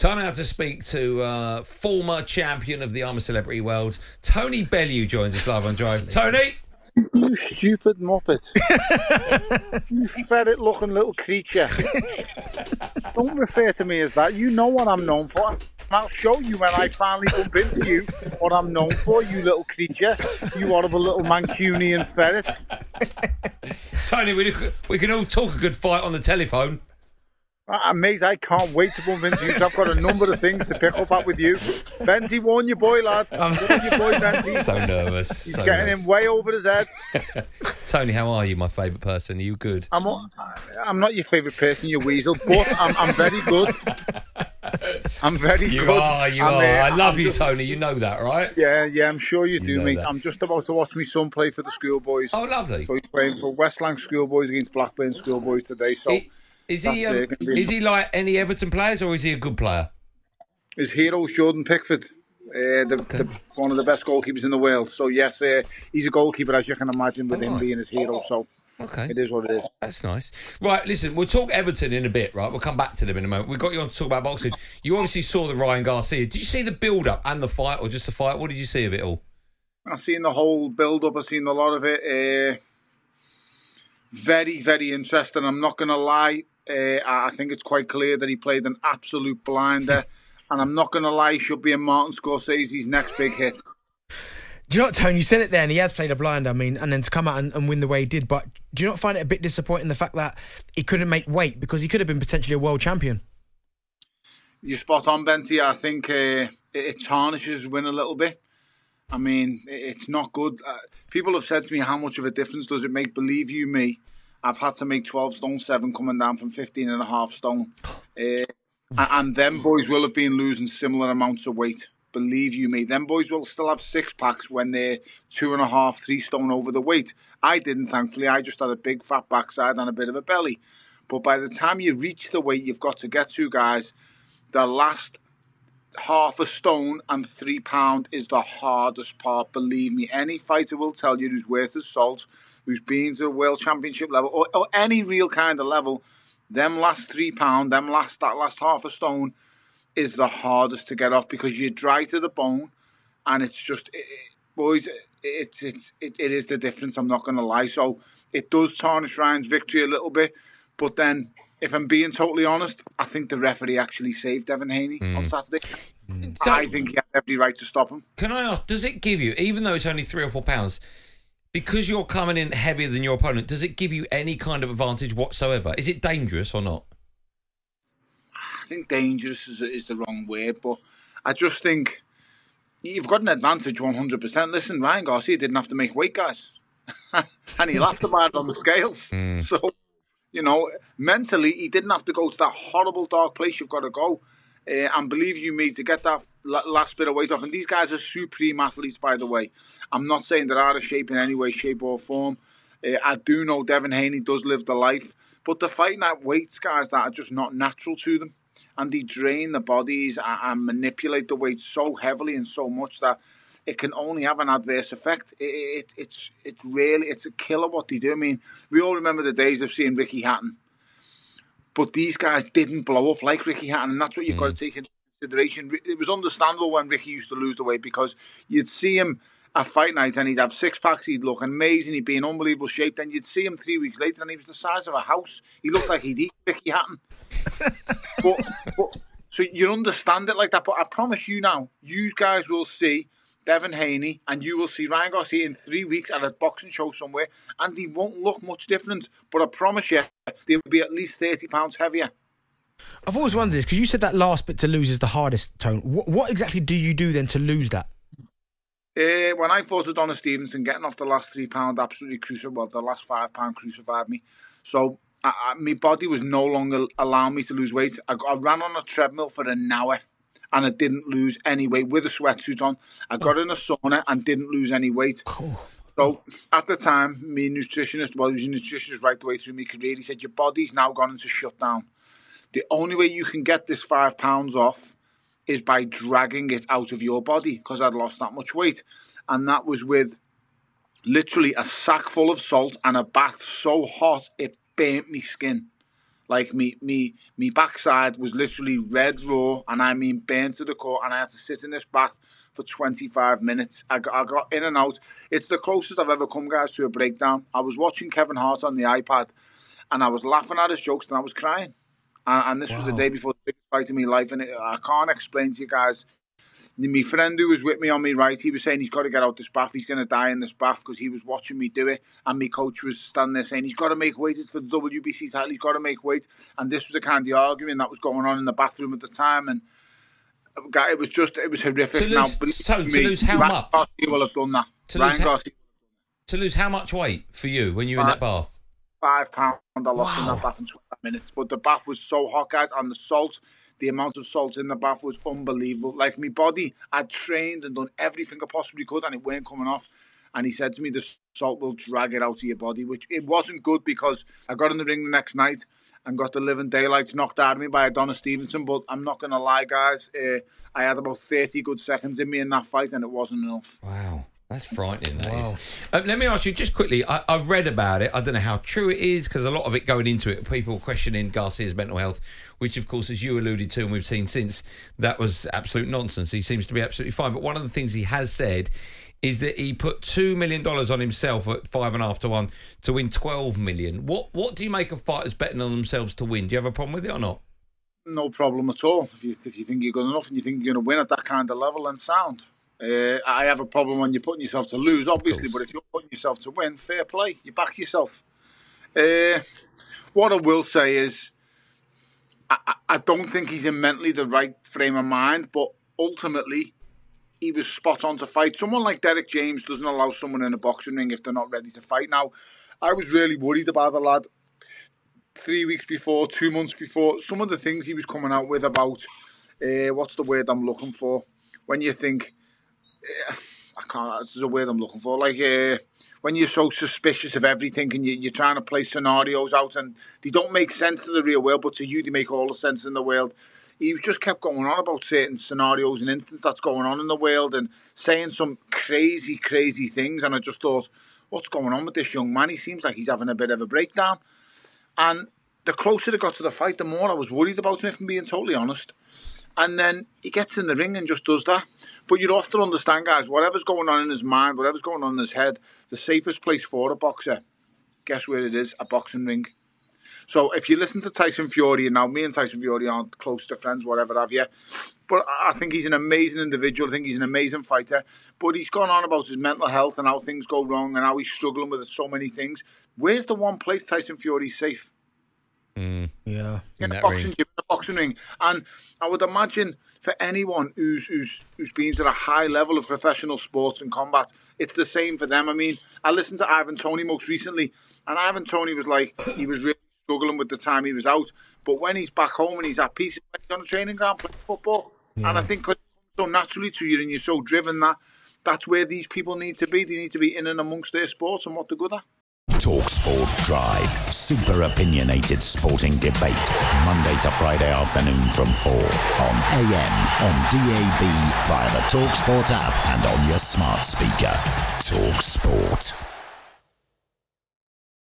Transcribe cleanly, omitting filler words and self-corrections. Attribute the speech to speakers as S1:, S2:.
S1: Time out to speak to former champion of the I'm a Celebrity world, Tony Bellew joins us live on Drive. Tony!
S2: You stupid muppet. You ferret-looking little creature. Don't refer to me as that. You know what I'm known for. And I'll show you when I finally bump into you what I'm known for, you little creature. You horrible little Mancunian ferret.
S1: Tony, we can all talk a good fight on the telephone.
S2: Mate, I can't wait to bump into you. I've got a number of things to pick up with you. Benzie, warn your boy, lad. Warn your boy, Benzie.
S1: So nervous.
S2: He's getting him way over his head.
S1: Tony, how are you, my favourite person? Are you good?
S2: I'm not your favourite person, you weasel, but I'm very good. I'm very good.
S1: You are. I love you, Tony. You know that, right?
S2: Yeah, I'm sure you do, mate.
S1: That.
S2: I'm just about to watch my son play for the schoolboys.
S1: Oh, lovely.
S2: So he's playing for Westland schoolboys against Blackburn schoolboys today. So
S1: is he like any Everton players, or is he a good player?
S2: His hero is Jordan Pickford, one of the best goalkeepers in the world. So yes, he's a goalkeeper, as you can imagine, with him being his hero. So it is what it is.
S1: That's nice. Right, listen, we'll talk Everton in a bit, right? We'll come back to them in a moment. We've got you on to talk about boxing. You obviously saw the Ryan Garcia. Did you see the build-up and the fight, or just the fight? What did you see of it all?
S2: I've seen the whole build-up. I've seen a lot of it. Very, very interesting. I'm not going to lie. I think it's quite clear that he played an absolute blinder. And I'm not going to lie, he should be in Martin Scorsese's next big hit.
S3: Do you know what, Tony? You said it there, and he has played a blinder. I mean, and then to come out and win the way he did. But do you not find it a bit disappointing, the fact that he couldn't make weight, because he could have been potentially a world champion?
S2: You're spot on, Benty. I think it tarnishes his win a little bit. I mean, it's not good. People have said to me, how much of a difference does it make? Believe you me, I've had to make 12 stone 7 coming down from 15.5 stone. And them boys will have been losing similar amounts of weight. Believe you me, them boys will still have 6-packs when they're 2.5, 3 stone over the weight. I didn't, thankfully. I just had a big fat backside and a bit of a belly. But by the time you reach the weight you've got to get to, guys, the last half a stone and 3 pound is the hardest part. Believe me, any fighter will tell you who's worth his salt, who's been to the world championship level or any real kind of level, them last 3 pound, that last half a stone is the hardest to get off, because you're dry to the bone, and it's just, boys, it is the difference. I'm not going to lie. So it does tarnish Ryan's victory a little bit, but then, if I'm being totally honest, I think the referee actually saved Devin Haney on Saturday. I think he had every right to stop him.
S1: Can I ask, does it give you, even though it's only 3 or 4 pounds, because you're coming in heavier than your opponent, does it give you any kind of advantage whatsoever? Is it dangerous or not?
S2: I think dangerous is the wrong word, but I just think you've got an advantage 100%. Listen, Ryan Garcia didn't have to make weight, guys. And he laughed about it on the scales. So, you know, mentally, he didn't have to go to that horrible dark place you've got to go. And believe you me, to get that last bit of weight off. And these guys are supreme athletes, by the way. I'm not saying they're out of shape in any way, shape or form. I do know Devin Haney does live the life. But they're fighting at weights, guys, that are just not natural to them. And they drain the bodies and manipulate the weight so heavily and so much that it can only have an adverse effect. It's a killer what they do. I mean, we all remember the days of seeing Ricky Hatton. But these guys didn't blow up like Ricky Hatton, and that's what you've got to take into consideration. It was understandable when Ricky used to lose the weight, because you'd see him at fight night and he'd have 6-packs, he'd look amazing, he'd be in unbelievable shape. Then you'd see him 3 weeks later and he was the size of a house. He looked like he'd eat Ricky Hatton. So you understand it like that. But I promise you now, you guys will see Devin Haney and you will see Ryan Garcia in 3 weeks at a boxing show somewhere, and they won't look much different. But I promise you, they will be at least 30 pounds heavier.
S3: I've always wondered this, because you said that last bit to lose is the hardest, Tone. What exactly do you do then to lose that?
S2: When I fought with Donna Stevenson, getting off the last 3 pound absolutely crucified. Well, the last 5 pound crucified me. So my body was no longer allowing me to lose weight. I ran on a treadmill for an hour and I didn't lose any weight with a sweatsuit on. I got in a sauna and didn't lose any weight. So at the time, my nutritionist, well, he was a nutritionist right the way through my career, he said, your body's now gone into shutdown. The only way you can get this 5 pounds off is by dragging it out of your body, because I'd lost that much weight. And that was with literally a sack full of salt and a bath so hot it burnt me skin. Like me backside was literally red raw, and I mean burnt to the core, and I had to sit in this bath for 25 minutes. I got in and out. It's the closest I've ever come, guys, to a breakdown. I was watching Kevin Hart on the iPad, and I was laughing at his jokes, and I was crying. And this was the day before the biggest fight in my life, and I can't explain to you guys. My friend who was with me on me right, he was saying he's got to get out this bath. He's going to die in this bath because he was watching me do it. And my coach was standing there saying, he's got to make weight. It's for the WBC title. He's got to make weight. And this was the kind of argument that was going on in the bathroom at the time. And it was horrific.
S1: To lose how much?
S2: Ryan Garcia will have done that.
S1: To lose how much weight for you when you were in that bath?
S2: 5 pounds I lost in that bath in 20 minutes. But the bath was so hot, guys, and the amount of salt in the bath was unbelievable. Like, my body, I'd trained and done everything I possibly could, and it weren't coming off. And he said to me, the salt will drag it out of your body, which it wasn't good, because I got in the ring the next night and got the living daylights knocked out of me by Adonis Stevenson. But I'm not going to lie, guys, I had about 30 good seconds in me in that fight, and it wasn't enough.
S1: Wow. That's frightening, that is. Let me ask you just quickly, I've read about it. I don't know how true it is, because a lot of it going into it, people questioning Garcia's mental health, which, of course, as you alluded to and we've seen since, that was absolute nonsense. He seems to be absolutely fine. But one of the things he has said is that he put $2 million on himself at 5.5 to 1 to win 12 million. What do you make of fighters betting on themselves to win? Do you have a problem with it or not?
S2: No problem at all. If you think you're good enough and you think you're going to win at that kind of level, then sound. I have a problem when you're putting yourself to lose, obviously, but if you're putting yourself to win, fair play. You back yourself. What I will say is, I don't think he's in mentally the right frame of mind, but ultimately, he was spot on to fight. Someone like Derek James doesn't allow someone in a boxing ring if they're not ready to fight. Now, I was really worried about the lad 3 weeks before, 2 months before. Some of the things he was coming out with about, what's the word I'm looking for? When you think... there's a word I'm looking for. Like when you're so suspicious of everything and you're trying to play scenarios out and they don't make sense to the real world, but to you they make all the sense in the world. He just kept going on about certain scenarios and instances that's going on in the world and saying some crazy, crazy things. And I just thought, what's going on with this young man? He seems like he's having a bit of a breakdown. And the closer it got to the fight, the more I was worried about him, if I'm being totally honest. And then he gets in the ring and just does that. But you have to understand, guys, whatever's going on in his mind, whatever's going on in his head, the safest place for a boxer, guess where it is? A boxing ring. So if you listen to Tyson Fury, and now me and Tyson Fury aren't close to friends, whatever have you, but I think he's an amazing individual. I think he's an amazing fighter. But he's gone on about his mental health and how things go wrong and how he's struggling with so many things. Where's the one place Tyson Fury's safe?
S3: Yeah,
S2: in a boxing ring. And I would imagine for anyone who's been to a high level of professional sports and combat, it's the same for them. I mean, I listened to Ivan Toney most recently, and Ivan Toney was like, he was really struggling with the time he was out, but when he's back home and he's at peace, when he's on a training ground playing football, and I think because it comes so naturally to you and you're so driven, that's where these people need to be. They need to be in and amongst their sports and what they're good at.
S4: talkSPORT Drive. Super opinionated sporting debate. Monday to Friday afternoon from 4 on AM, on DAB, via the talkSPORT app and on your smart speaker. talkSPORT.